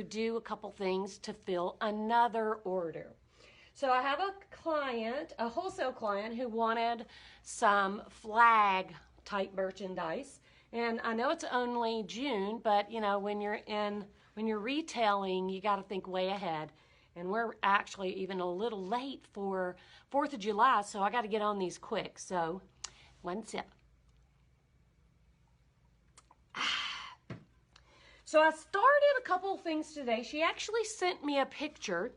to do a couple things to fill another order. So I have a client, a wholesale client, who wanted some flag type merchandise. And I know it's only June, but you know, when you're retailing, you got to think way ahead. And we're actually even a little late for 4th of July, so I got to get on these quick. So, one sip. So I started a couple of things today. She actually sent me a picture.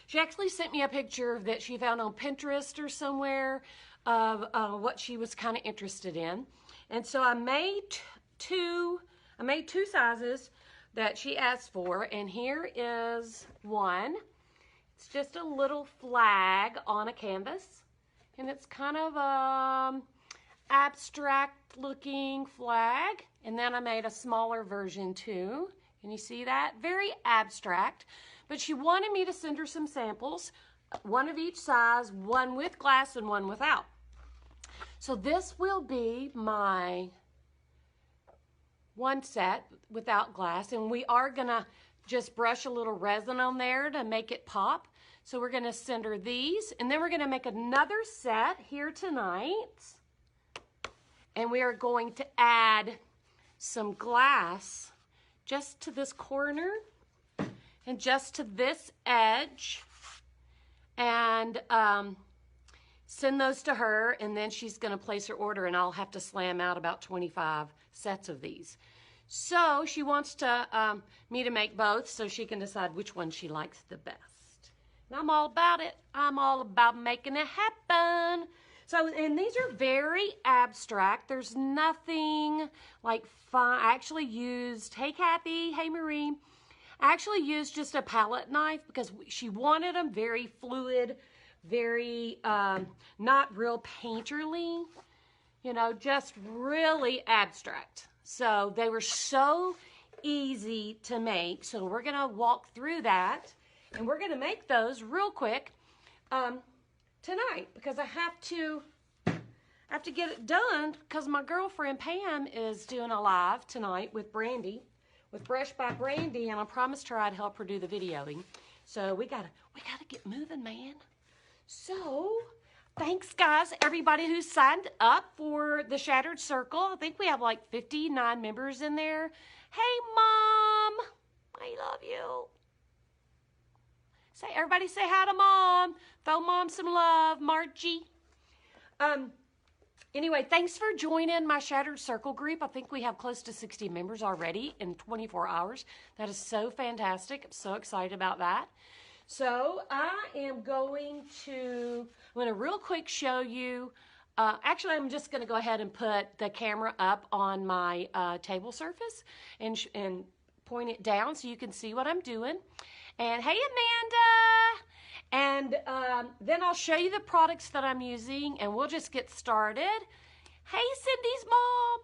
She actually sent me a picture that she found on Pinterest or somewhere of what she was kind of interested in. And so I made two sizes that she asked for, and here is one. It's just a little flag on a canvas, and it's kind of abstract looking flag. And then I made a smaller version too. Can you see that? Very abstract. But she wanted me to send her some samples, one of each size, one with glass and one without. So this will be my one set without glass, and we are gonna just brush a little resin on there to make it pop. So we're gonna send her these, and then we're gonna make another set here tonight, and we are going to add some glass just to this corner and just to this edge, and send those to her, and then she's going to place her order, and I'll have to slam out about 25 sets of these. So she wants to me to make both so she can decide which one she likes the best. And I'm all about it. I'm all about making it happen. So, and these are very abstract. There's nothing like fun. I actually used, hey Kathy, hey Marie. I actually used just a palette knife because she wanted them very fluid, very not real painterly, you know, just really abstract. So they were so easy to make. So we're gonna walk through that, and we're gonna make those real quick tonight, because I have to get it done, because my girlfriend Pam is doing a live tonight with Brandy, with Brush by Brandy, and I promised her I'd help her do the videoing. So we gotta get moving, man. So thanks guys, everybody who signed up for the Shattered Circle. I think we have like 59 members in there. Hey Mom, I love you. Everybody say hi to Mom. Throw Mom some love, Margie. Anyway, thanks for joining my Shattered Circle group. I think we have close to 60 members already in 24 hours. That is so fantastic. I'm so excited about that. So I am going to real quick show you, actually I'm just going to go ahead and put the camera up on my table surface and point it down so you can see what I'm doing. And hey Amanda! And then I'll show you the products that I'm using, and we'll just get started. Hey Cindy's mom!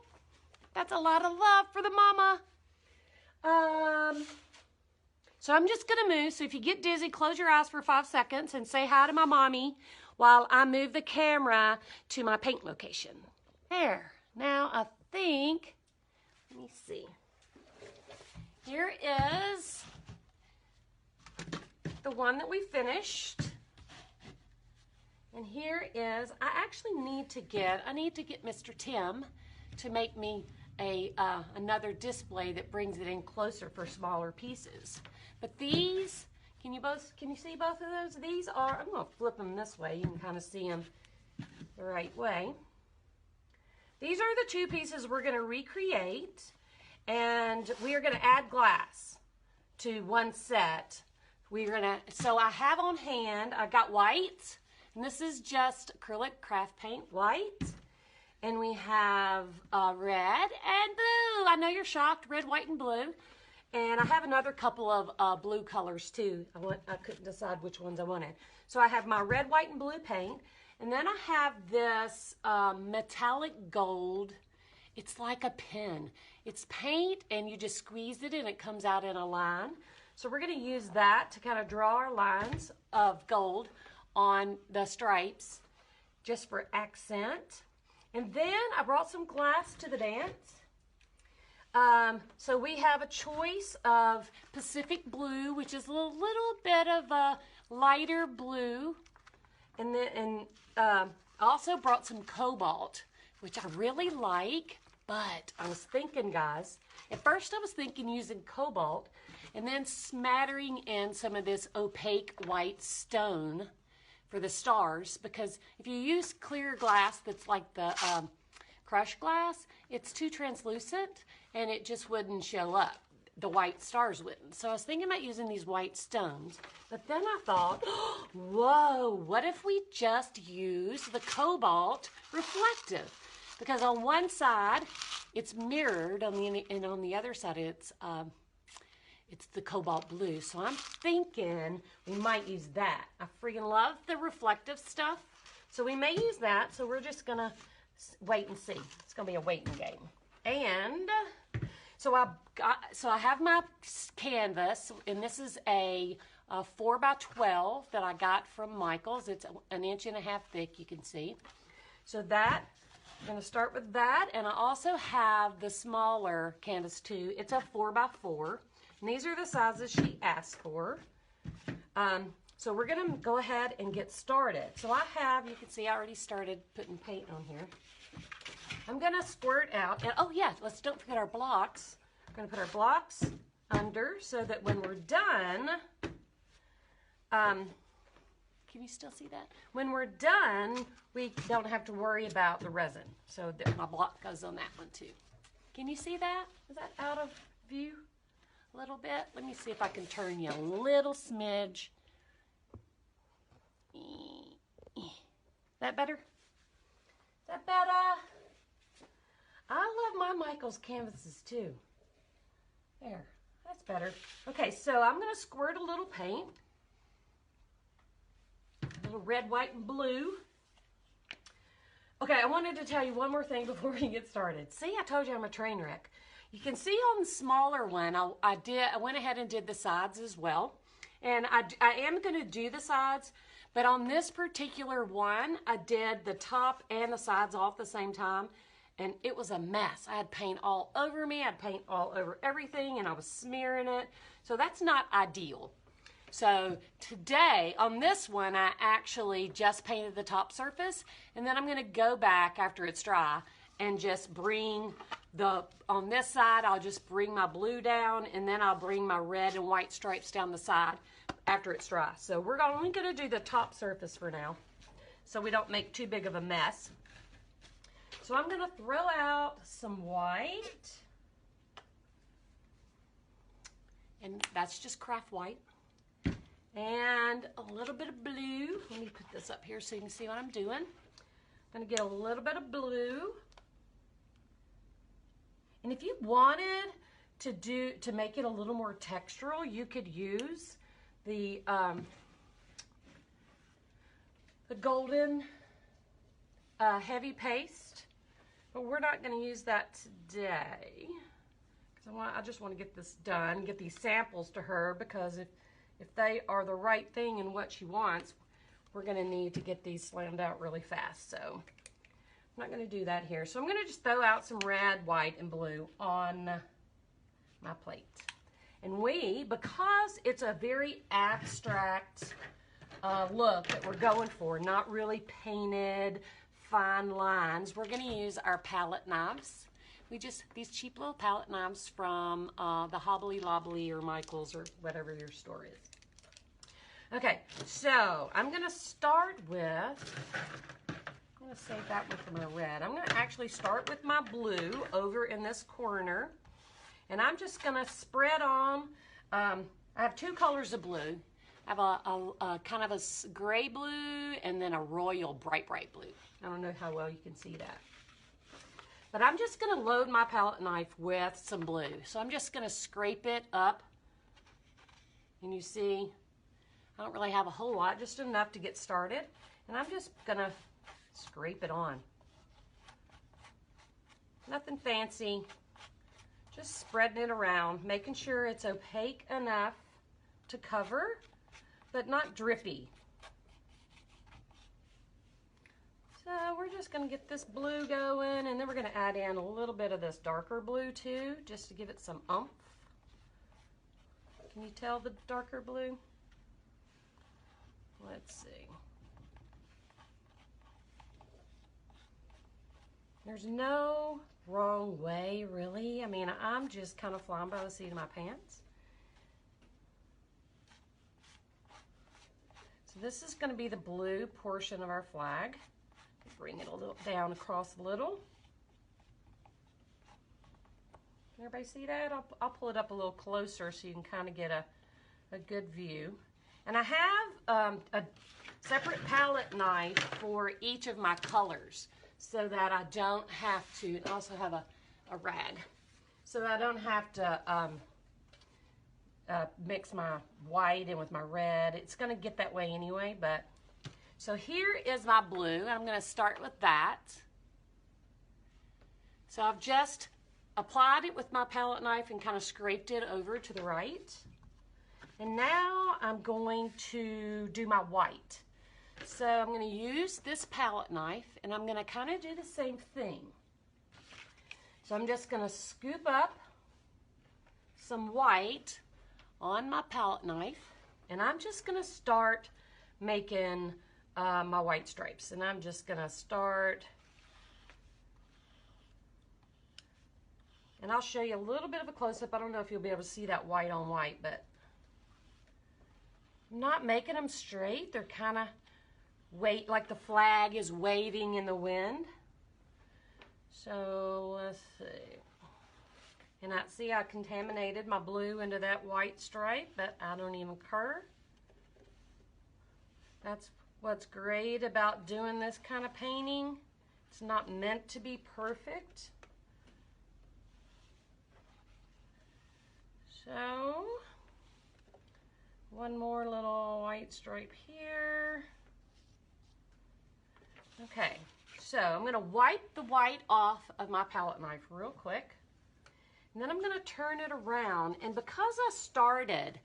That's a lot of love for the mama. So I'm just gonna move, so if you get dizzy, close your eyes for 5 seconds and say hi to my mommy while I move the camera to my paint location. There, now I think, let me see. Here is the one that we finished. And here is, I need to get Mr. Tim to make me another display that brings it in closer for smaller pieces. But these, can you see both of those? These are, I'm gonna flip them this way, you can kind of see them the right way. These are the two pieces we're gonna recreate, and we are gonna add glass to one set. So I have on hand, I got white, and this is just acrylic craft paint white. And we have red and blue. I know you're shocked, red, white, and blue. And I have another couple of blue colors too. I couldn't decide which ones I wanted. So I have my red, white, and blue paint. And then I have this metallic gold. It's like a pen. It's paint, and you just squeeze it and it comes out in a line. So we're going to use that to kind of draw our lines of gold on the stripes just for accent. And then I brought some glass to the dance. So we have a choice of Pacific Blue, which is a little bit of a lighter blue. And then also brought some Cobalt, which I really like. But I was thinking, guys, at first I was thinking using Cobalt and then smattering in some of this opaque white stone for the stars, because if you use clear glass that's like the crushed glass, it's too translucent and it just wouldn't show up. The white stars wouldn't. So I was thinking about using these white stones, but then I thought, whoa, what if we just use the Cobalt reflective? Because on one side it's mirrored, and on the other side it's the Cobalt Blue. So I'm thinking we might use that. I freaking love the reflective stuff, so we may use that. So we're just gonna wait and see. It's gonna be a waiting game. And so I have my canvas, and this is a 4x12 that I got from Michael's. It's 1.5 inches thick, you can see. So that, I'm going to start with that, and I also have the smaller canvas too. It's a 4x4, and these are the sizes she asked for. So we're going to go ahead and get started. So I have, you can see I already started putting paint on here. I'm going to squirt out, and oh yeah, don't forget our blocks. We're going to put our blocks under so that when we're done, can you still see that? When we're done, we don't have to worry about the resin. So my block goes on that one too. Can you see that? Is that out of view a little bit? Let me see if I can turn you a little smidge. That better? Is that better? I love my Michael's canvases too. There, that's better. Okay, so I'm going to squirt a little paint. A little red, white, and blue. Okay, I wanted to tell you one more thing before we get started. See, I told you I'm a train wreck. You can see on the smaller one, I went ahead and did the sides as well. And I am going to do the sides, but on this particular one, I did the top and the sides all at the same time. And it was a mess. I had paint all over me. I had paint all over everything, and I was smearing it. So that's not ideal. So today, on this one, I actually just painted the top surface, and then I'm going to go back after it's dry and just bring on this side, I'll just bring my blue down, and then I'll bring my red and white stripes down the side after it's dry. So we're only going to do the top surface for now, so we don't make too big of a mess. So I'm going to throw out some white, and that's just craft white, and a little bit of blue. Let me put this up here so you can see what I'm doing. I'm going to get a little bit of blue, and if you wanted to make it a little more textural, you could use the golden heavy paste. But we're not going to use that today, because I just want to get this done, get these samples to her, because if they are the right thing and what she wants, we're going to need to get these slammed out really fast. So I'm not going to do that here. So I'm going to just throw out some red, white, and blue on my plate. And because it's a very abstract look that we're going for, not really painted, fine lines, we're going to use our palette knives. These cheap little palette knives from the Hobbly Lobbly or Michael's or whatever your store is. Okay, so I'm going to start with, I'm going to save that one for my red. I'm going to actually start with my blue over in this corner, and I'm just going to spread on, I have two colors of blue. I have a kind of a gray blue and then a royal bright blue. I don't know how well you can see that. But I'm just going to load my palette knife with some blue. So I'm just going to scrape it up. And you see, I don't really have a whole lot, just enough to get started. And I'm just going to scrape it on. Nothing fancy. Just spreading it around, making sure it's opaque enough to cover, but not drippy. So we're just going to get this blue going, and then we're going to add in a little bit of this darker blue too, just to give it some oomph. Can you tell the darker blue? Let's see. There's no wrong way, really. I mean, I'm just kind of flying by the seat of my pants. So this is going to be the blue portion of our flag. Bring it a little down across a little. Can everybody see that? I'll pull it up a little closer so you can kind of get a good view. And I have a separate palette knife for each of my colors so that I don't have to, and I also have a rag, so that I don't have to mix my white in with my red. It's going to get that way anyway, but so here is my blue. I'm going to start with that. So I've just applied it with my palette knife and kind of scraped it over to the right. And now I'm going to do my white. So I'm going to use this palette knife and I'm going to kind of do the same thing. So I'm just going to scoop up some white on my palette knife and I'm just going to start making my white stripes. And I'm just going to start, and I'll show you a little bit of a close-up. I don't know if you'll be able to see that white on white, but I'm not making them straight. They're kind of like the flag is waving in the wind. So let's see. And I see I contaminated my blue into that white stripe, but I don't even care. That's what's great about doing this kind of painting. It's not meant to be perfect. So, one more little white stripe here. Okay, so I'm going to wipe the white off of my palette knife real quick. And then I'm going to turn it around, and because I started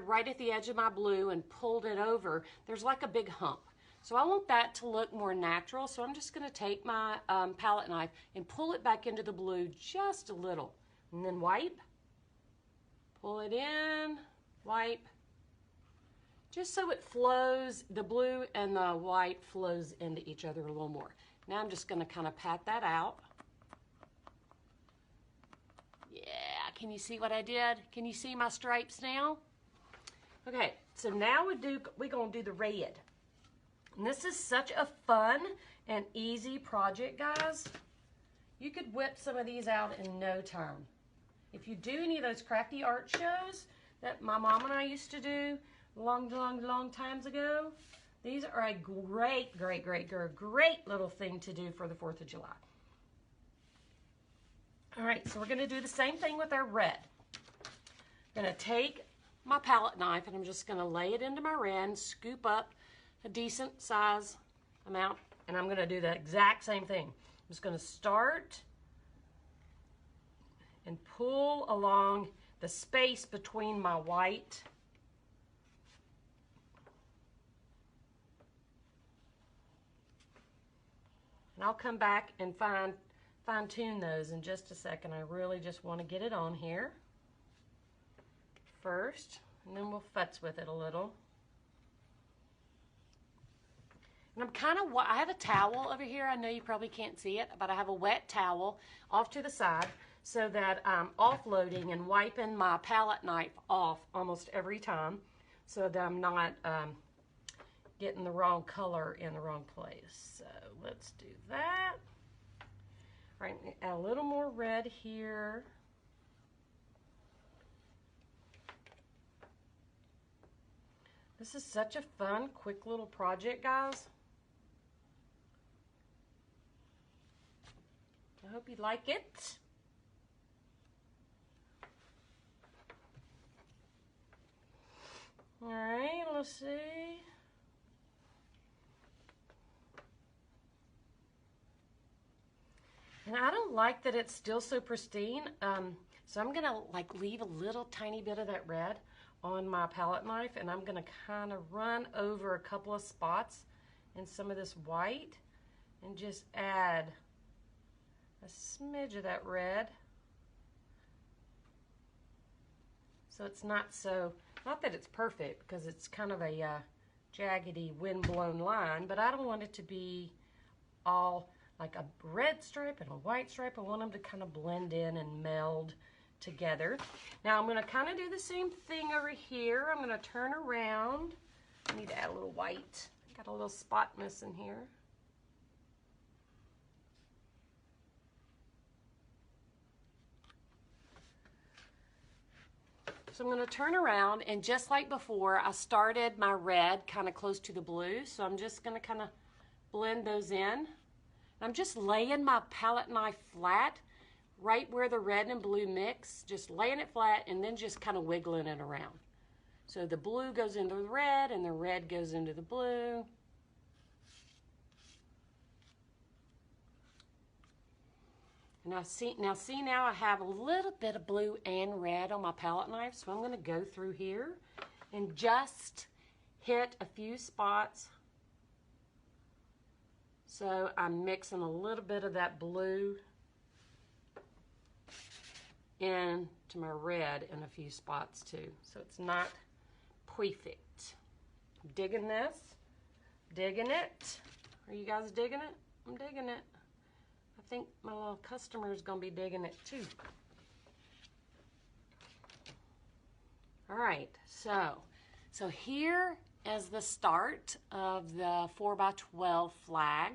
right at the edge of my blue and pulled it over, there's like a big hump. So I want that to look more natural, so I'm just going to take my palette knife and pull it back into the blue just a little. And then wipe, pull it in, wipe, just so it flows, the blue and the white flows into each other a little more. Now I'm just going to kind of pat that out. Yeah, can you see what I did? Can you see my stripes now? Okay, so now we're going to do the red. And this is such a fun and easy project, guys. You could whip some of these out in no time. If you do any of those crafty art shows that my mom and I used to do long times ago, these are a great little thing to do for the 4th of July. All right, so we're going to do the same thing with our red. I'm going to take my palette knife and I'm just going to lay it into my red, scoop up a decent size amount, and I'm going to do the exact same thing. I'm just going to start and pull along the space between my white and I'll come back and fine-tune those in just a second. I really just want to get it on here first, and then we'll futz with it a little. And I have a towel over here. I know you probably can't see it, but I have a wet towel off to the side so that I'm offloading and wiping my palette knife off almost every time so that I'm not getting the wrong color in the wrong place. So let's do that. All right, add a little more red here. This is such a fun, quick little project, guys. I hope you like it. All right, let's see. And I don't like that it's still so pristine, so I'm gonna leave a little tiny bit of that red on my palette knife, and I'm gonna kind of run over a couple of spots and some of this white and just add a smidge of that red. So it's not so, not that it's perfect because it's kind of a jaggedy wind-blown line, but I don't want it to be all like a red stripe and a white stripe. I want them to kind of blend in and meld together. Now I'm going to kind of do the same thing over here. I'm going to turn around. I need to add a little white. Got a little spot missing here. So I'm going to turn around, and just like before, I started my red kind of close to the blue, so I'm just going to kind of blend those in. I'm just laying my palette knife flat right where the red and blue mix, just laying it flat and then just kind of wiggling it around. So the blue goes into the red and the red goes into the blue. Now I have a little bit of blue and red on my palette knife, so I'm going to go through here and just hit a few spots. So I'm mixing a little bit of that blue into my red in a few spots too. So it's not perfect. I'm digging this, digging it. Are you guys digging it? I'm digging it. I think my little customer is going to be digging it too. All right, so here is the start of the 4x12 flag,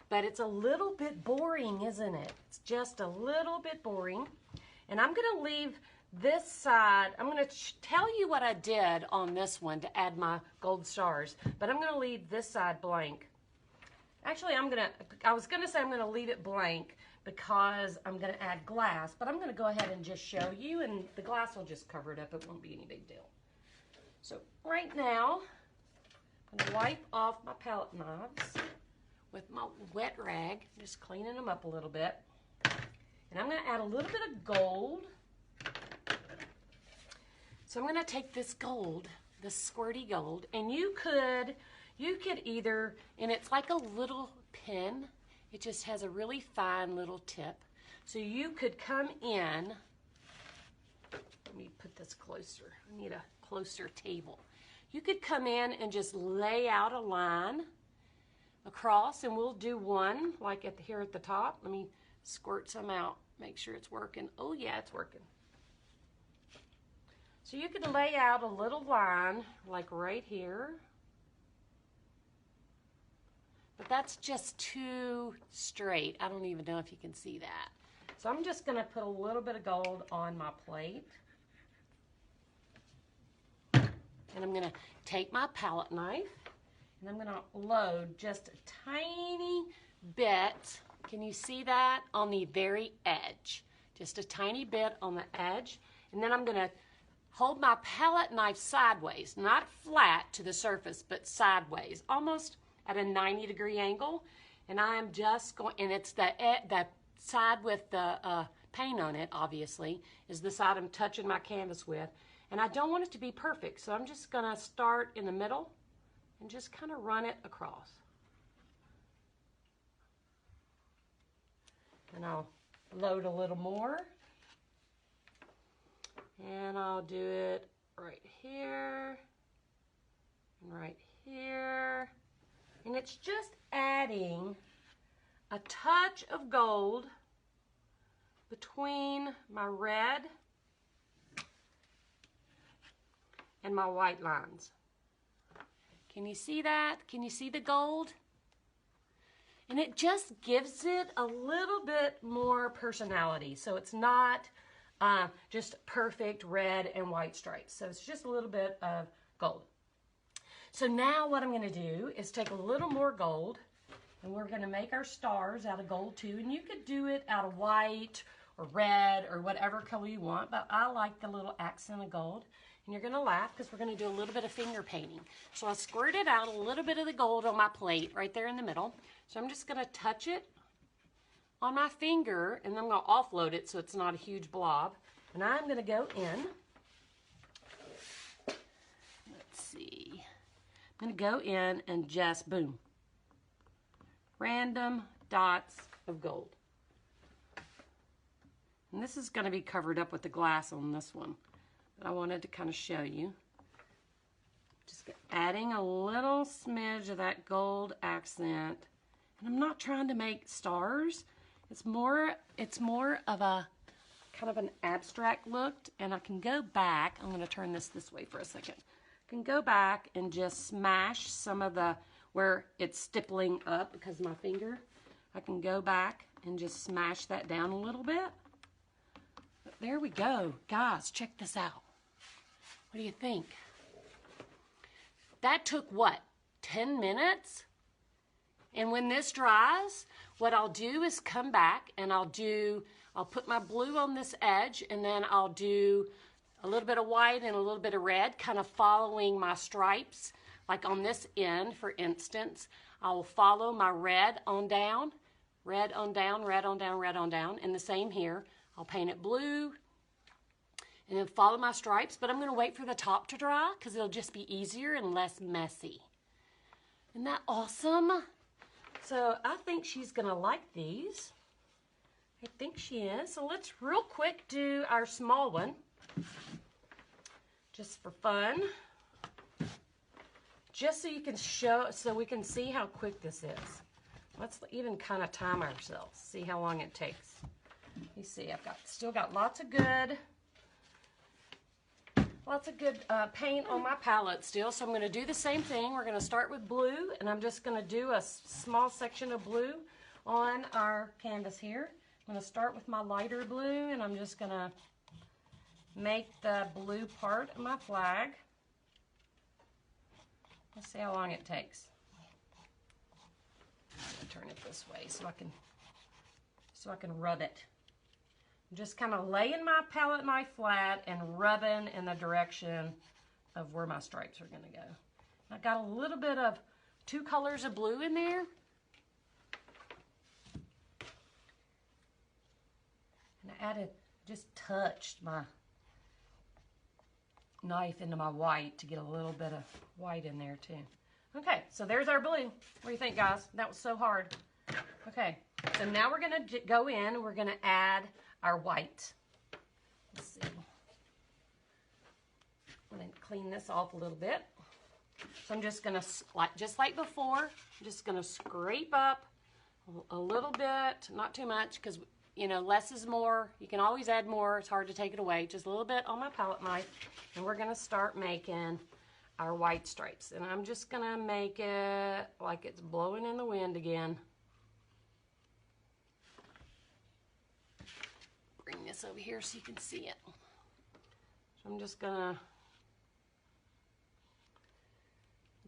but it's a little bit boring, isn't it? It's just a little bit boring. And I'm going to leave this side, I'm going to tell you what I did on this one to add my gold stars, but I'm going to leave this side blank. Actually, I was going to say I'm going to leave it blank because I'm going to add glass, but I'm going to go ahead and just show you, and the glass will just cover it up. It won't be any big deal. So right now, I'm going to wipe off my palette knives with my wet rag, just cleaning them up a little bit. And I'm going to add a little bit of gold. So I'm going to take this gold, this squirty gold, and you could either, and it's like a little pin. It just has a really fine little tip. So you could come in, let me put this closer. I need a closer table. You could come in and just lay out a line across, and we'll do one like here at the top. Let me squirt some out, make sure it's working. Oh yeah, it's working. So you could lay out a little line like right here. But that's just too straight. I don't even know if you can see that. So I'm just going to put a little bit of gold on my plate. And I'm going to take my palette knife and I'm going to load just a tiny bit. Can you see that? On the very edge. Just a tiny bit on the edge. And then I'm going to hold my palette knife sideways, not flat to the surface, but sideways, almost at a 90-degree angle. And I am just going, and it's the side with the paint on it, obviously, is the side I'm touching my canvas with. And I don't want it to be perfect, so I'm just going to start in the middle and just kind of run it across. And I'll load a little more. And I'll do it right here and right here. And it's just adding a touch of gold between my red and my white lines. Can you see that? Can you see the gold? And it just gives it a little bit more personality. So it's not just perfect red and white stripes. So it's just a little bit of gold. So now what I'm going to do is take a little more gold, and we're going to make our stars out of gold too. And you could do it out of white or red or whatever color you want, but I like the little accent of gold. And you're going to laugh because we're going to do a little bit of finger painting. So I squirted out a little bit of the gold on my plate right there in the middle. So I'm just going to touch it on my finger, and then I'm going to offload it so it's not a huge blob. And I'm going to go in. Let's see. I'm going to go in and just, boom, random dots of gold. And this is going to be covered up with the glass on this one, but I wanted to kind of show you. Just adding a little smidge of that gold accent. And I'm not trying to make stars. It's more of a kind of an abstract look, and I can go back. I'm going to turn this way for a second. I can go back and just smash some of the where it's stippling up because of my finger. I can go back and just smash that down a little bit. But there we go. Guys, check this out. What do you think? That took what, 10 minutes? And when this dries, what I'll do is come back and I'll put my blue on this edge, and then I'll do a little bit of white and a little bit of red, kind of following my stripes. Like on this end, for instance, I will follow my red on down, red on down, red on down, red on down, and the same here. I'll paint it blue and then follow my stripes, but I'm going to wait for the top to dry because it'll just be easier and less messy. Isn't that awesome? So I think she's going to like these. I think she is. So let's real quick do our small one, just for fun. Just so you can so we can see how quick this is. Let's even kind of time ourselves, see how long it takes. You see, I've still got lots of good paint on my palette still. So I'm going to do the same thing. We're going to start with blue, and I'm just going to do a small section of blue on our canvas here. I'm going to start with my lighter blue, and I'm just going to make the blue part of my flag. Let's see how long it takes. I'm going to turn it this way so I can rub it. I'm just kind of laying my palette knife flat and rubbing in the direction of where my stripes are going to go. I got a little bit of 2 colors of blue in there. And I just touched my knife into my white to get a little bit of white in there too. Okay, so there's our blue. What do you think, guys? That was so hard. Okay, so now we're going to go in and we're going to add our white. Let's see. I'm going to clean this off a little bit. So I'm just going to, just like before, I'm just going to scrape up a little bit, not too much, because you know, less is more. You can always add more. It's hard to take it away. Just a little bit on my palette knife. And we're going to start making our white stripes. And I'm just going to make it like it's blowing in the wind again. Bring this over here so you can see it. So I'm just going to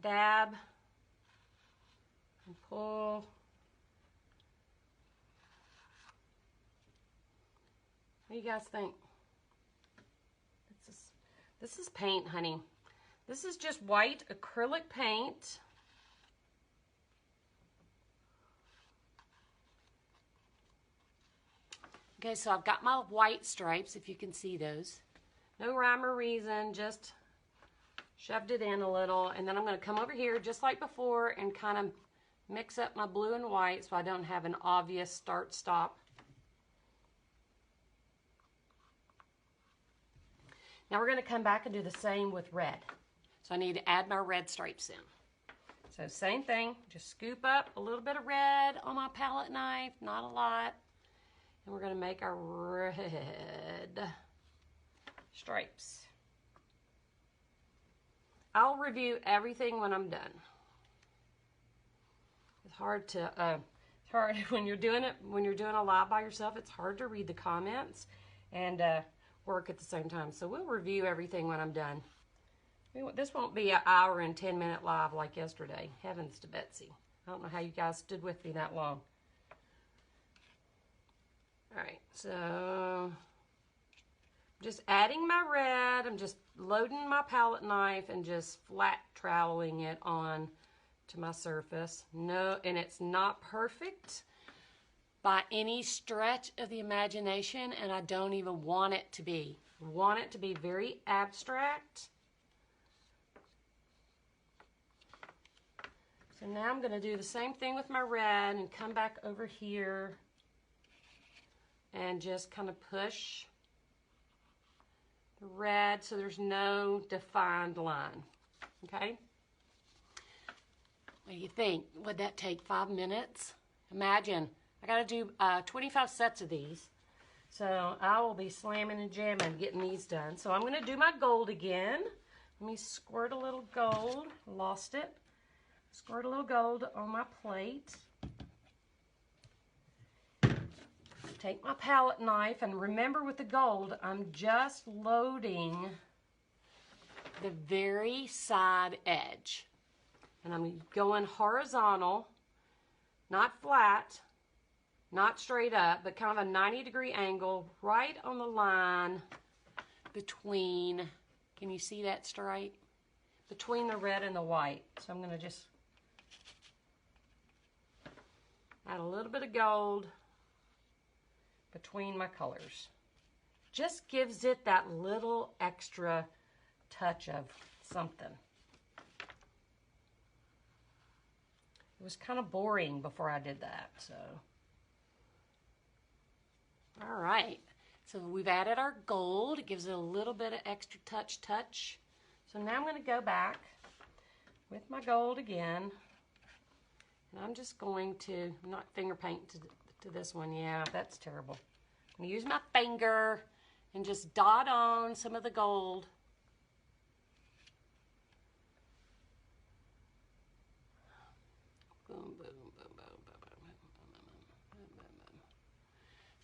dab and pull. What do you guys think? This is paint, honey. This is just white acrylic paint. Okay, so I've got my white stripes, if you can see those. No rhyme or reason, just shoved it in a little. And then I'm going to come over here just like before and kind of mix up my blue and white so I don't have an obvious start-stop. Now we're going to come back and do the same with red. So I need to add my red stripes in. So same thing, just scoop up a little bit of red on my palette knife, not a lot. And we're going to make our red stripes. I'll review everything when I'm done. It's hard when you're doing a live by yourself, it's hard to read the comments and work at the same time. So we'll review everything when I'm done. This won't be an hour and 10-minute live like yesterday. Heavens to Betsy. I don't know how you guys stood with me that long. Alright, so just adding my red. I'm just loading my palette knife and just flat troweling it on to my surface. No, and it's not perfect by any stretch of the imagination, and I don't even want it to be. I want it to be very abstract. So now I'm going to do the same thing with my red and come back over here and just kind of push the red so there's no defined line. Okay? What do you think? Would that take 5 minutes? Imagine, I got to do 25 sets of these. So I will be slamming and jamming getting these done. So I'm going to do my gold again. Let me squirt a little gold. Lost it. Squirt a little gold on my plate. Take my palette knife, and remember with the gold, I'm just loading the very side edge. And I'm going horizontal, not flat, not straight up, but kind of a 90-degree angle right on the line between, can you see that stripe? Between the red and the white. So I'm going to just add a little bit of gold between my colors. Just gives it that little extra touch of something. It was kind of boring before I did that, so. All right, so we've added our gold. It gives it a little bit of extra touch. So now I'm going to go back with my gold again. And I'm just going to, not finger paint to this one. Yeah, that's terrible. I'm going to use my finger and just dot on some of the gold. Boom, boom, boom, boom, boom, boom, boom, boom.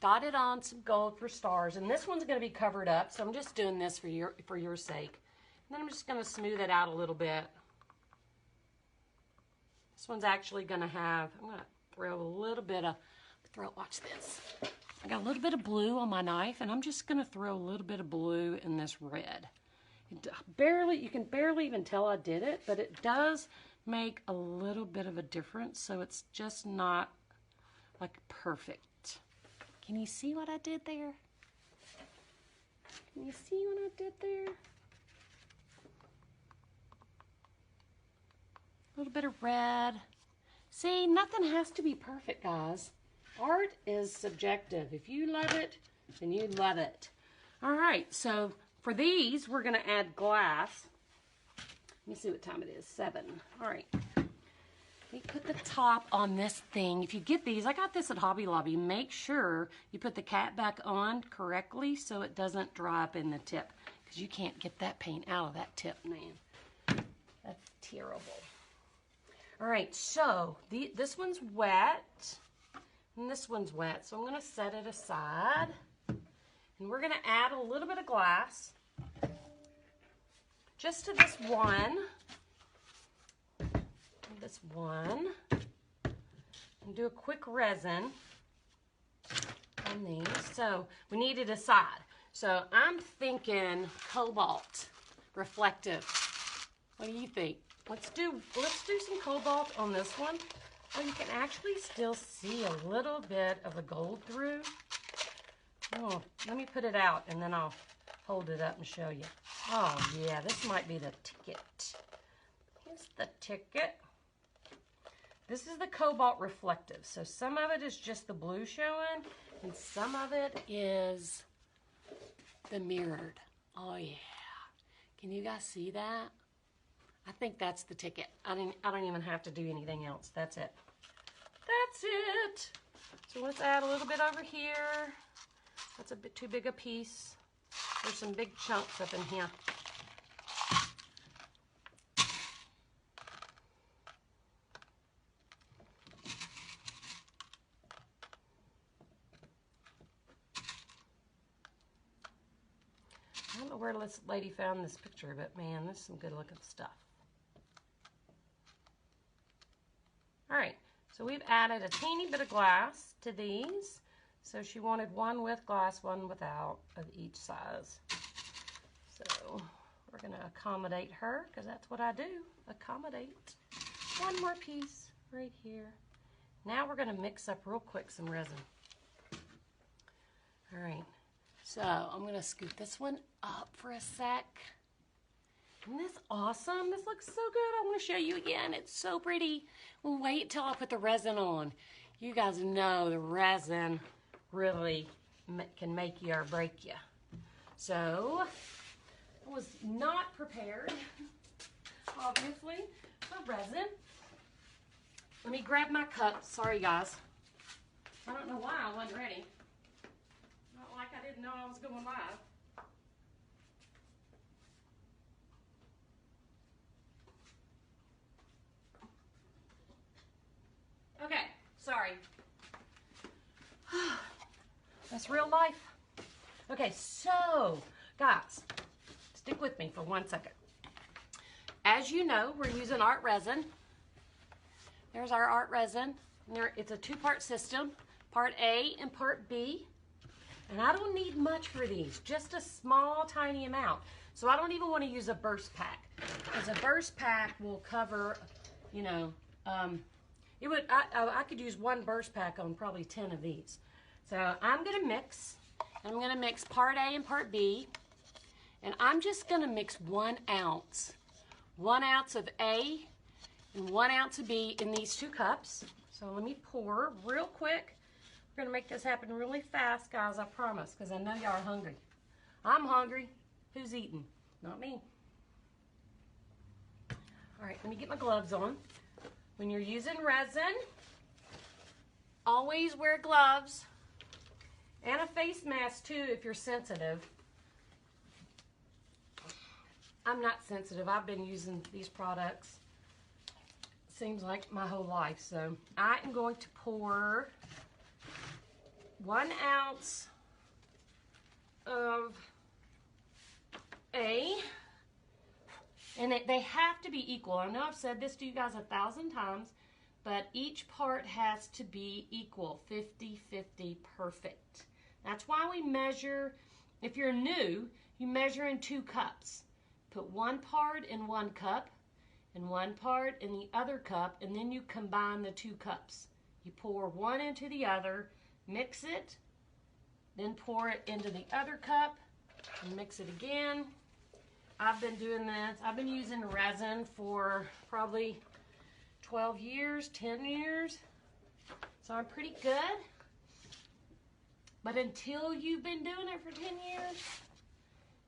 Dotted on some gold for stars, and this one's going to be covered up, so I'm just doing this for your sake. And then I'm just going to smooth it out a little bit. This one's actually going to have, I'm going to throw a little bit of, watch this. I got a little bit of blue on my knife, and I'm just going to throw a little bit of blue in this red. You can barely even tell I did it, but it does make a little bit of a difference, so it's just not like perfect. Can you see what I did there? Can you see what I did there? A little bit of red. See, nothing has to be perfect, guys. Art is subjective. If you love it, then you love it. All right, so for these, we're going to add glass. Let me see what time it is, 7. All right. We put the top on this thing. If you get these, I got this at Hobby Lobby. Make sure you put the cap back on correctly so it doesn't dry up in the tip, because you can't get that paint out of that tip, man. That's terrible. All right, so this one's wet, and this one's wet, so I'm going to set it aside, and we're going to add a little bit of glass just to this one, and do a quick resin on these. So we need to decide. So I'm thinking cobalt reflective. What do you think? Let's do some cobalt on this one. Oh, you can actually still see a little bit of the gold through. Oh, let me put it out and then I'll hold it up and show you. Oh yeah, this might be the ticket. Here's the ticket. This is the cobalt reflective. So some of it is just the blue showing and some of it is the mirrored. Oh yeah. Can you guys see that? I think that's the ticket. I don't even have to do anything else. That's it. That's it. So let's add a little bit over here. That's a bit too big a piece. There's some big chunks up in here. I don't know where this lady found this picture, but man, this is some good looking stuff. All right, so we've added a teeny bit of glass to these. So she wanted one with glass, one without, of each size. So we're gonna accommodate her, because that's what I do, accommodate. One more piece right here. Now we're gonna mix up real quick some resin. All right, so I'm gonna scoot this one up for a sec. Isn't this awesome? This looks so good. I want to show you again. It's so pretty. Wait till I put the resin on. You guys know the resin really can make you or break you. So, I was not prepared, obviously, for resin. Let me grab my cup. Sorry, guys. I don't know why I wasn't ready. Not like I didn't know I was going live. Okay, sorry. That's real life. Okay, so, guys, stick with me for 1 second. As you know, we're using art resin. There's our art resin. It's a two-part system, part A and part B. And I don't need much for these, just a small, tiny amount. So I don't even want to use a burst pack, because a burst pack will cover, you know, I could use one burst pack on probably 10 of these. So I'm going to mix. I'm going to mix part A and part B. And I'm just going to mix 1 ounce. 1 ounce of A and 1 ounce of B in these 2 cups. So let me pour real quick. We're going to make this happen really fast, guys, I promise, because I know y'all are hungry. I'm hungry. Who's eating? Not me. All right, let me get my gloves on. When you're using resin, always wear gloves and a face mask too if you're sensitive. I'm not sensitive. I've been using these products, seems like my whole life. So I am going to pour 1 ounce of A. And they have to be equal. I know I've said this to you guys 1,000 times, but each part has to be equal, 50-50, perfect. That's why we measure. If you're new, you measure in 2 cups. Put 1 part in 1 cup and 1 part in the other cup, and then you combine the 2 cups. You pour one into the other, mix it, then pour it into the other cup, and mix it again. I've been doing this. I've been using resin for probably 12 years, 10 years. So I'm pretty good. But until you've been doing it for 10 years,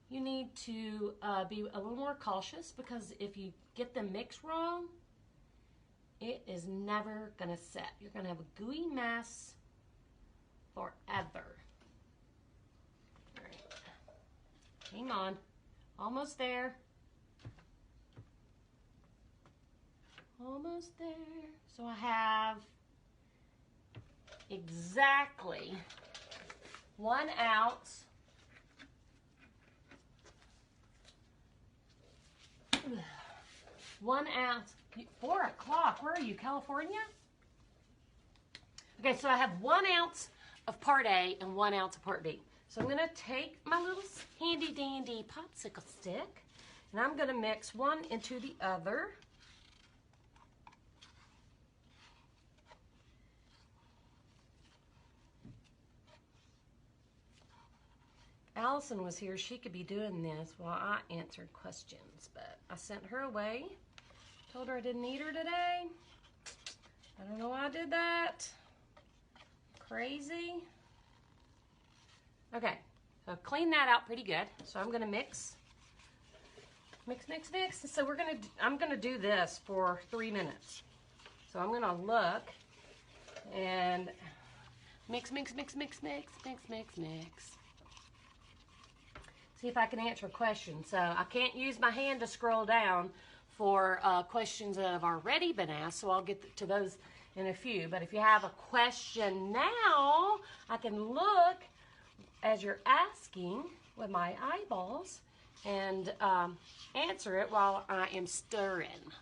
you need to be a little more cautious, because if you get the mix wrong, it is never going to set. You're going to have a gooey mess forever. All right. Hang on. Almost there. Almost there. So I have exactly 1 ounce. 1 ounce. 4 o'clock. Where are you, California? Okay, so I have 1 ounce of part A and 1 ounce of part B. So I'm going to take my little handy dandy popsicle stick, and I'm going to mix one into the other. Allison was here. She could be doing this while I answered questions, but I sent her away. Told her I didn't need her today. I don't know why I did that. Crazy. Okay, so clean that out pretty good. So I'm gonna mix. So I'm gonna do this for 3 minutes. So I'm gonna look and mix. See if I can answer a question. So I can't use my hand to scroll down for questions that have already been asked, so I'll get to those in a few. But if you have a question now, I can look as you're asking with my eyeballs and answer it while I am stirring.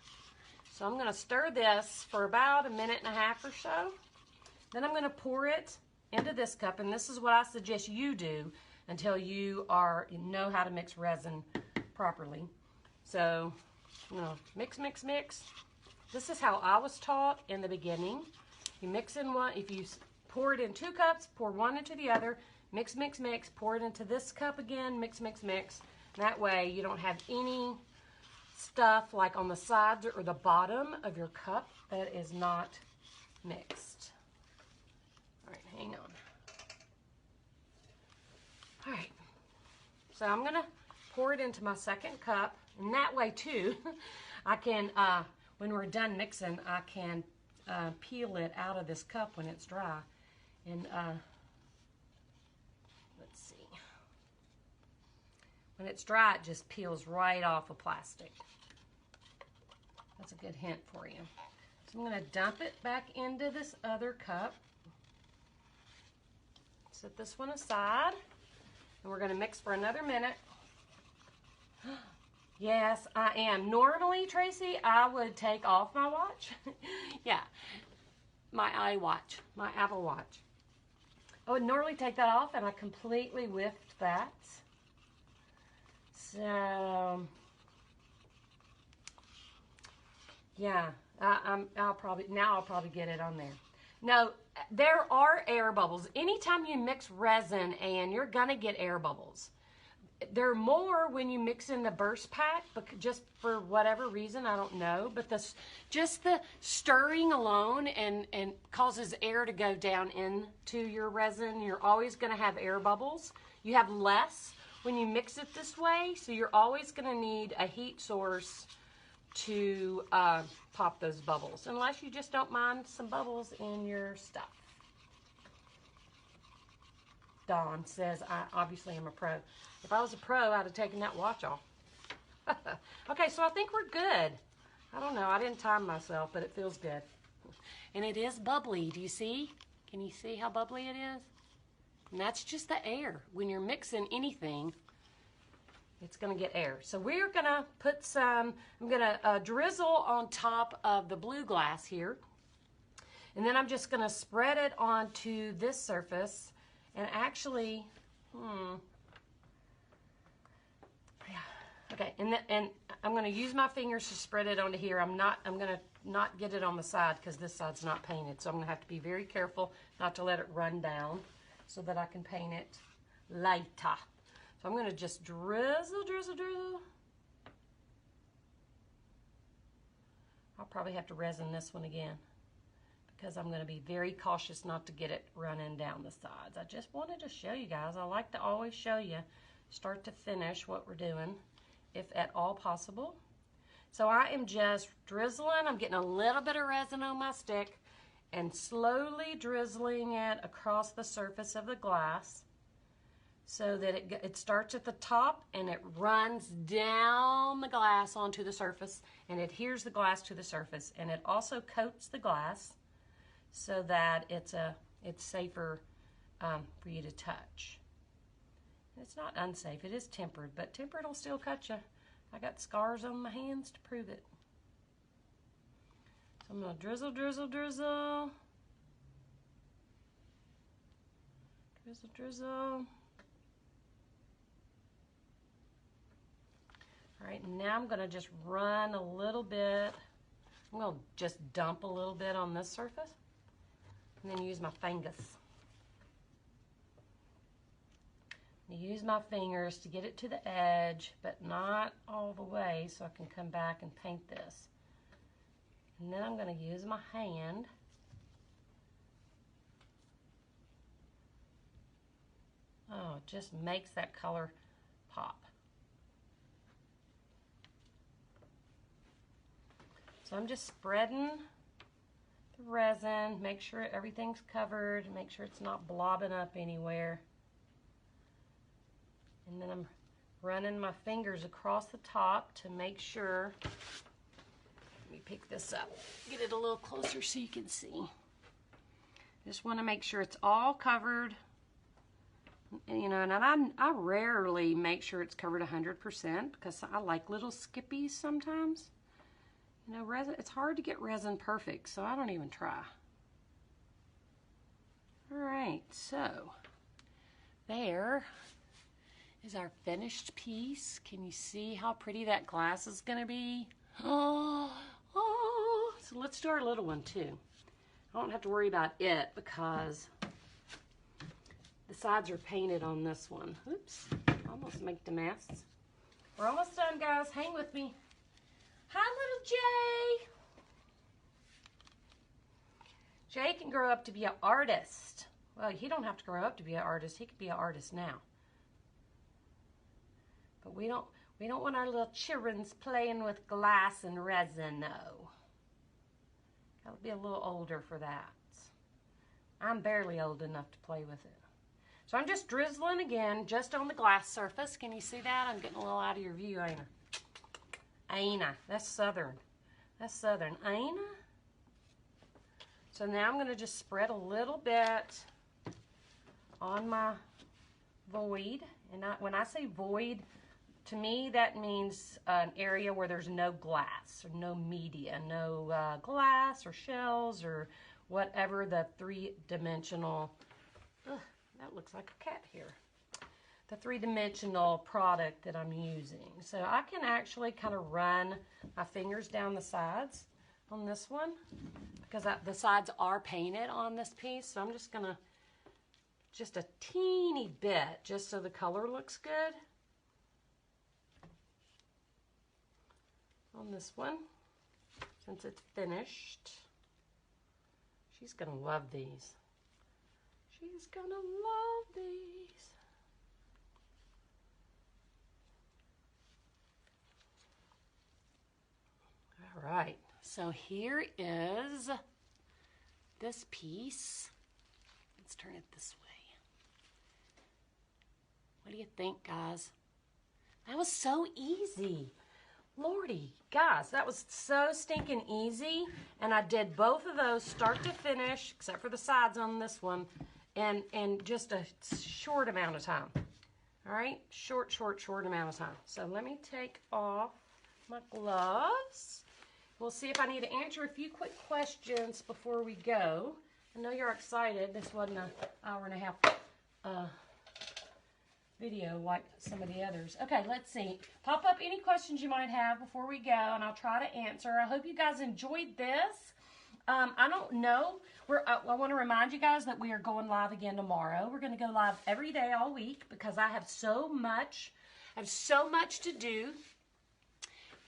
So I'm going to stir this for about 1.5 minutes or so. Then I'm going to pour it into this cup, and this is what I suggest you do until you know how to mix resin properly. So, mix. This is how I was taught in the beginning. You mix in one. If you pour it in 2 cups, pour one into the other. Mix, pour it into this cup again, mix. That way you don't have any stuff like on the sides or the bottom of your cup that is not mixed. All right, hang on. All right, so I'm gonna pour it into my second cup, and that way too, I can, when we're done mixing, I can peel it out of this cup when it's dry. And let's see. When it's dry, it just peels right off of plastic. That's a good hint for you. So I'm going to dump it back into this other cup. Set this one aside. And we're going to mix for another minute. Yes, I am. Normally, Tracy, I would take off my watch. Yeah, my iWatch, my Apple Watch. I would normally take that off, and I completely whiffed that. So, yeah, I'll probably get it on there. No, there are air bubbles. Anytime you mix resin, and you're gonna get air bubbles. There are more when you mix in the burst pack, but just for whatever reason, I don't know. But just the stirring alone and causes air to go down into your resin. You're always going to have air bubbles. You have less when you mix it this way, so you're always going to need a heat source to pop those bubbles, unless you just don't mind some bubbles in your stuff. Dawn says, I obviously am a pro. If I was a pro, I'd have taken that watch off. Okay, so I think we're good. I don't know. I didn't time myself, but it feels good. And it is bubbly. Do you see? Can you see how bubbly it is? And that's just the air. When you're mixing anything, it's going to get air. So we're going to put some, I'm going to drizzle on top of the blue glass here. And then I'm just going to spread it onto this surface. And actually, yeah, okay. And I'm going to use my fingers to spread it onto here. I'm going to not get it on the side because this side's not painted. So I'm going to have to be very careful not to let it run down so that I can paint it later. So I'm going to just drizzle, drizzle, drizzle. I'll probably have to resin this one again, because I'm going to be very cautious not to get it running down the sides. I just wanted to show you guys. I like to always show you start to finish what we're doing, if at all possible. So I am just drizzling. I'm getting a little bit of resin on my stick and slowly drizzling it across the surface of the glass so that it starts at the top and it runs down the glass onto the surface and adheres the glass to the surface. And it also coats the glass so that it's safer for you to touch. It's not unsafe, it is tempered, but tempered will still cut you. I got scars on my hands to prove it. So I'm going to drizzle, drizzle, drizzle. Drizzle, drizzle. All right, now I'm going to just run a little bit. I'm going to just dump a little bit on this surface and then use my fingers. Use my fingers to get it to the edge, but not all the way, so I can come back and paint this. And then I'm going to use my hand. Oh, it just makes that color pop. So I'm just spreading the resin, make sure everything's covered, make sure it's not blobbing up anywhere. And then I'm running my fingers across the top to make sure. Let me pick this up, get it a little closer so you can see. Just want to make sure it's all covered. You know, and I rarely make sure it's covered 100% because I like little skippies sometimes. You know, resin, it's hard to get resin perfect, so I don't even try. All right, so there is our finished piece. Can you see how pretty that glass is going to be? Oh, so let's do our little one too. I don't have to worry about it because the sides are painted on this one. Oops, almost make the mess. We're almost done, guys. Hang with me. Jay. Jay can grow up to be an artist. Well, he don't have to grow up to be an artist. He could be an artist now. But we don't want our little childrens playing with glass and resin, no. Gotta be a little older for that. I'm barely old enough to play with it. So I'm just drizzling again, just on the glass surface. Can you see that? I'm getting a little out of your view, ain't I? Ain't I? That's southern. That's southern, ain't I? So now I'm gonna just spread a little bit on my void. And when I say void, to me that means an area where there's no glass or no media, no glass or shells or whatever the three-dimensional, that looks like a cat here, the three-dimensional product that I'm using. So I can actually kind of run my fingers down the sides on this one because the sides are painted on this piece. So I'm just gonna, just a teeny bit, just so the color looks good on this one, since it's finished. She's gonna love these. She's gonna love these. All right, so here is this piece. Let's turn it this way. What do you think, guys? That was so easy. Lordy, guys, that was so stinking easy. And I did both of those start to finish, except for the sides on this one, in just a short amount of time. All right, short amount of time. So let me take off my gloves. We'll see if I need to answer a few quick questions before we go. I know you're excited. This wasn't an hour and a half video like some of the others. Okay, let's see. Pop up any questions you might have before we go, and I'll try to answer. I hope you guys enjoyed this. I don't know. I want to remind you guys that we are going live again tomorrow. We're going to go live every day all week because I have so much to do,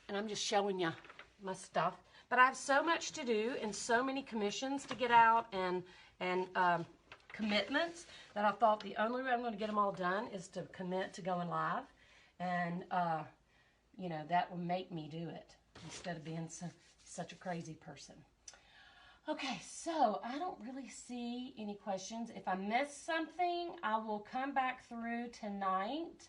and I'm just showing you my stuff. But I have so much to do and so many commissions to get out and commitments that I thought the only way I'm going to get them all done is to commit to going live. And, you know, that will make me do it instead of being such a crazy person. Okay, so I don't really see any questions. If I missed something, I will come back through tonight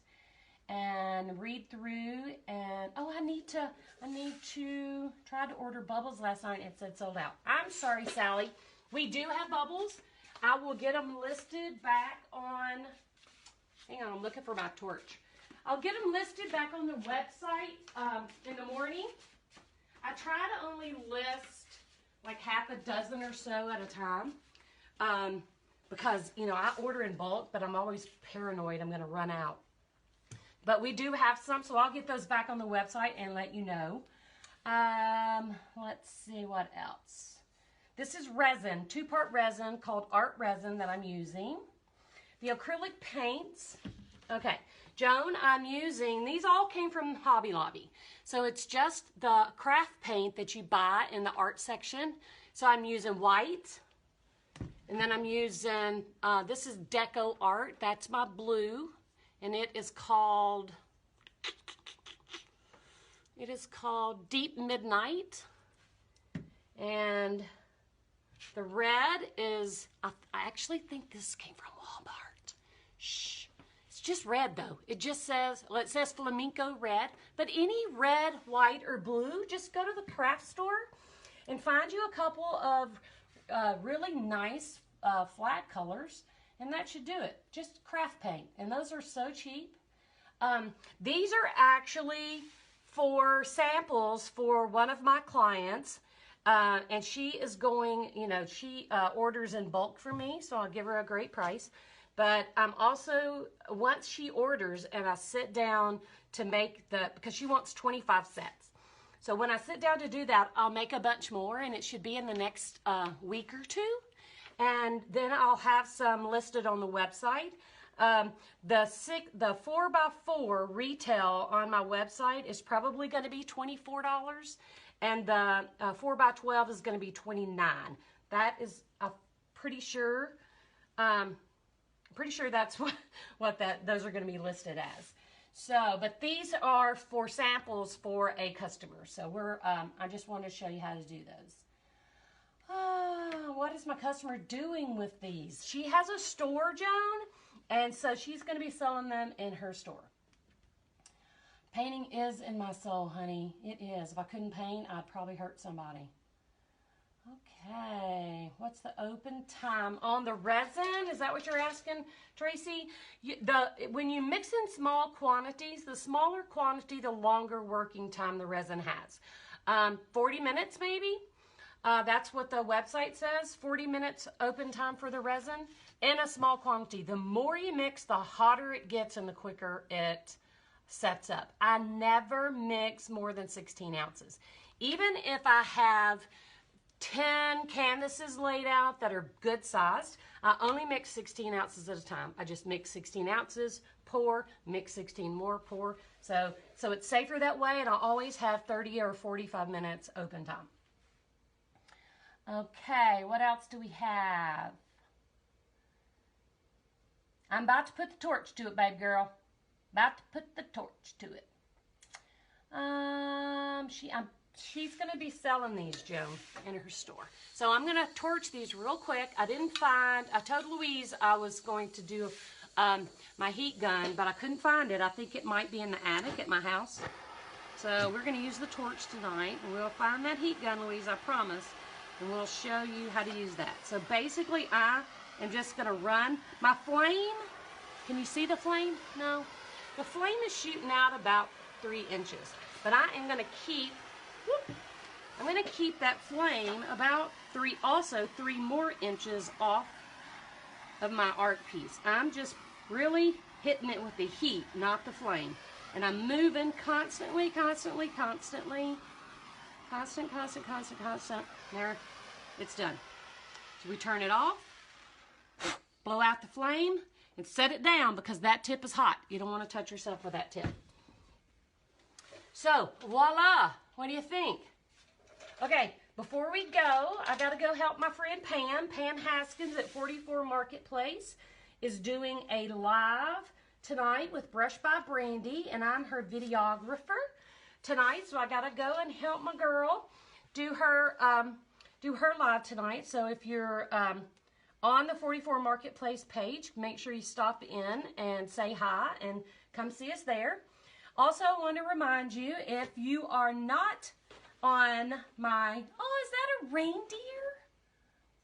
and read through. And oh, I need to try to order bubbles last night. It said sold out. I'm sorry, Sally. We do have bubbles. I will get them listed back on, hang on, I'm looking for my torch. I'll get them listed back on the website in the morning. I try to only list like half a dozen or so at a time because, you know, I order in bulk, but I'm always paranoid I'm going to run out. But we do have some, so I'll get those back on the website and let you know. Let's see what else. This is resin, 2-part resin called art resin that I'm using. The acrylic paints. Okay, Joan, I'm using, these all came from Hobby Lobby. So it's just the craft paint that you buy in the art section. So I'm using white. And then I'm using, this is Deco Art. That's my blue. And it is called Deep Midnight. And the red is, I actually think this came from Walmart. Shh. It's just red though. It just says, well, it says flamenco red, but any red, white, or blue, just go to the craft store and find you a couple of really nice flat colors, and that should do it. Just craft paint, and those are so cheap. These are actually for samples for one of my clients. And she is going, you know, she orders in bulk for me, so I'll give her a great price. But I'm also, once she orders and I sit down to make because she wants 25 sets. So when I sit down to do that, I'll make a bunch more, and it should be in the next week or two. And then I'll have some listed on the website. The 4x4 retail on my website is probably going to be $24. And the 4x12 is going to be $29. That is, pretty sure that's what those are going to be listed as. So, but these are for samples for a customer. So I just wanted to show you how to do those. What is my customer doing with these? She has a store, Joan, and so she's going to be selling them in her store. Painting is in my soul, honey. It is. If I couldn't paint, I'd probably hurt somebody. Okay, what's the open time on the resin? Is that what you're asking, Tracy? When you mix in small quantities, the smaller quantity, the longer working time the resin has. 40 minutes maybe. That's what the website says, 40 minutes open time for the resin in a small quantity. The more you mix, the hotter it gets and the quicker it sets up. I never mix more than 16 ounces. Even if I have 10 canvases laid out that are good sized, I only mix 16 ounces at a time. I just mix 16 ounces, pour, mix 16 more, pour. So it's safer that way, and I always have 30 or 45 minutes open time. Okay, what else do we have? I'm about to put the torch to it, babe girl. About to put the torch to it. She's going to be selling these, Joan, in her store. So I'm going to torch these real quick. I told Louise I was going to do my heat gun, but I couldn't find it. I think it might be in the attic at my house. So we're going to use the torch tonight, and we'll find that heat gun, Louise, I promise. And we'll show you how to use that. So basically, I am just going to run my flame. Can you see the flame? No. The flame is shooting out about 3 inches. But I am going to keep that flame about 3 more inches off of my art piece. I'm just really hitting it with the heat, not the flame. And I'm moving constantly. Constant. There, it's done. So we turn it off, blow out the flame, and set it down because that tip is hot. You don't want to touch yourself with that tip. So, voila. What do you think? Okay, before we go, I got to go help my friend Pam. Pam Haskins at 44 Marketplace is doing a live tonight with Brush by Brandy, and I'm her videographer tonight. So I got to go and help my girl do her live tonight. So if you're on the 44 Marketplace page, make sure you stop in and say hi and come see us there. Also, I want to remind you, if you are not on my, is that a reindeer?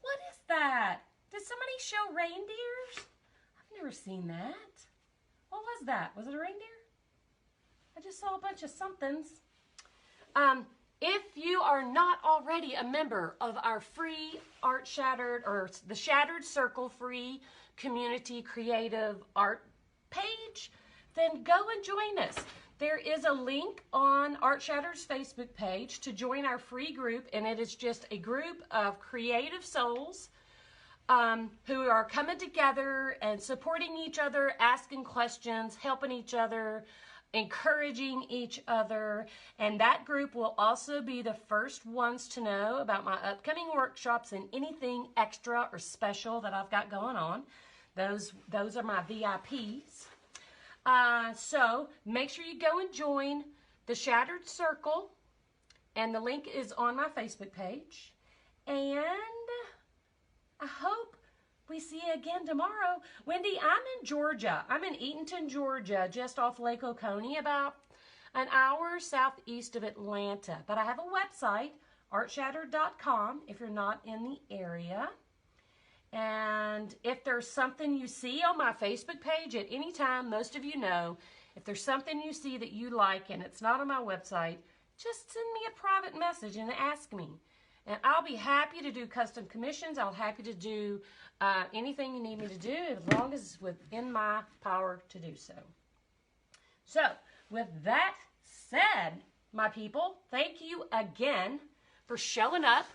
What is that? Did somebody show reindeers? I've never seen that. What was that? Was it a reindeer? I just saw a bunch of somethings. If you are not already a member of our free Art Shattered, or the Shattered Circle free community creative art page, then go and join us. There is a link on Art Shattered's Facebook page to join our free group, and it is just a group of creative souls who are coming together and supporting each other, asking questions, helping each other, encouraging each other. And that group will also be the first ones to know about my upcoming workshops and anything extra or special that I've got going on. Those are my VIPs. So make sure you go and join the Shattered Circle, and the link is on my Facebook page. And I hope we see you again tomorrow. Wendy, I'm in Georgia. I'm in Eatonton, Georgia, just off Lake Oconee, about an hour southeast of Atlanta. But I have a website, artshattered.com, if you're not in the area. And if there's something you see on my Facebook page at any time, most of you know, if there's something you see that you like and it's not on my website, just send me a private message and ask me. And I'll be happy to do custom commissions. I'll be happy to do anything you need me to do, as long as it's within my power to do so. So, with that said, my people, thank you again for showing up.